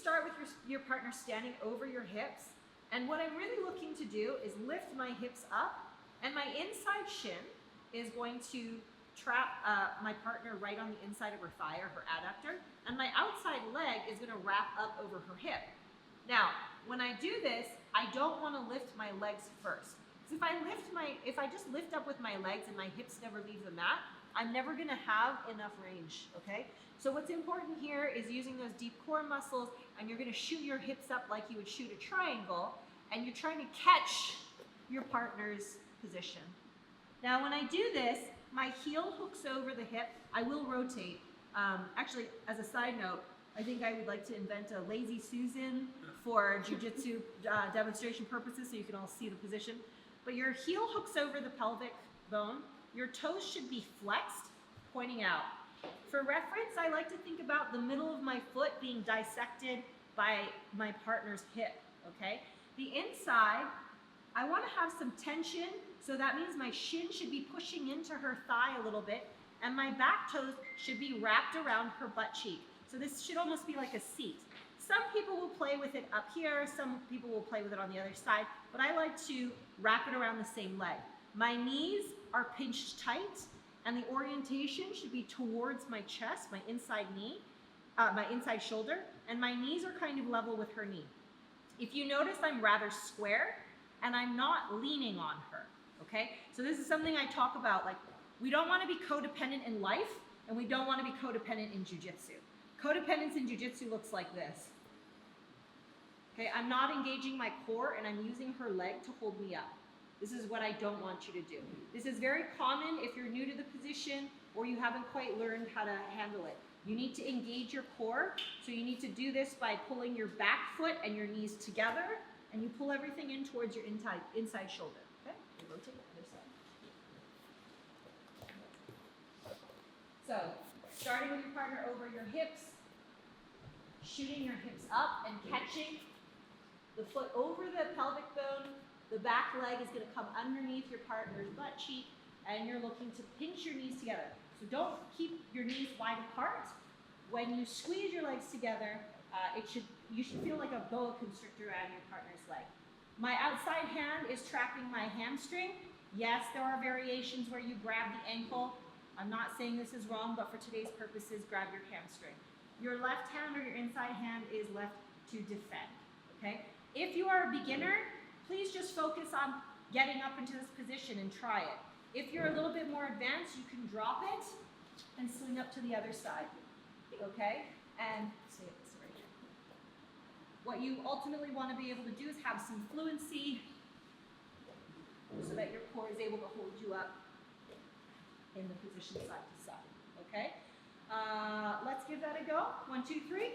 start with your partner standing over your hips. And what I'm really looking to do is lift my hips up, and my inside shin is going to trap my partner right on the inside of her thigh or her adductor, and my outside leg is going to wrap up over her hip. Now, when I do this, I don't want to lift my legs first. Because if I just lift up with my legs and my hips never leave the mat, I'm never going to have enough range, okay? So what's important here is using those deep core muscles, and you're going to shoot your hips up like you would shoot a triangle, and you're trying to catch your partner's position. Now, when I do this, my heel hooks over the hip. I will rotate. Actually, as a side note, I think I would like to invent a lazy Susan for jiu-jitsu demonstration purposes so you can all see the position. But your heel hooks over the pelvic bone. Your toes should be flexed, pointing out. For reference, I like to think about the middle of my foot being dissected by my partner's hip, okay? The inside, I want to have some tension, so that means my shin should be pushing into her thigh a little bit, and my back toes should be wrapped around her butt cheek. So this should almost be like a seat. Some people will play with it up here, some people will play with it on the other side, but I like to wrap it around the same leg. My knees are pinched tight, and the orientation should be towards my chest, my inside knee, my inside shoulder, and my knees are kind of level with her knee. If you notice, I'm rather square, and I'm not leaning on her, okay? So this is something I talk about, like, we don't want to be codependent in life, and we don't want to be codependent in jiu-jitsu. Codependence in jiu-jitsu looks like this. Okay, I'm not engaging my core, and I'm using her leg to hold me up. This is what I don't want you to do. This is very common if you're new to the position or you haven't quite learned how to handle it. You need to engage your core, so you need to do this by pulling your back foot and your knees together, and you pull everything in towards your inside shoulder. Okay, you rotate the other side. So, starting with your partner over your hips, shooting your hips up and catching the foot over the pelvic bone. The back leg is going to come underneath your partner's butt cheek, and you're looking to pinch your knees together. So don't keep your knees wide apart. When you squeeze your legs together, you should feel like a boa constrictor around your partner's leg. My outside hand is trapping my hamstring. Yes, there are variations where you grab the ankle. I'm not saying this is wrong, but for today's purposes, grab your hamstring. Your left hand or your inside hand is left to defend, okay? If you are a beginner, please just focus on getting up into this position and try it. If you're a little bit more advanced, you can drop it and swing up to the other side, okay? And stay at this right here. What you ultimately want to be able to do is have some fluency so that your core is able to hold you up in the position side to side, okay? Let's give that a go. 1, 2, 3.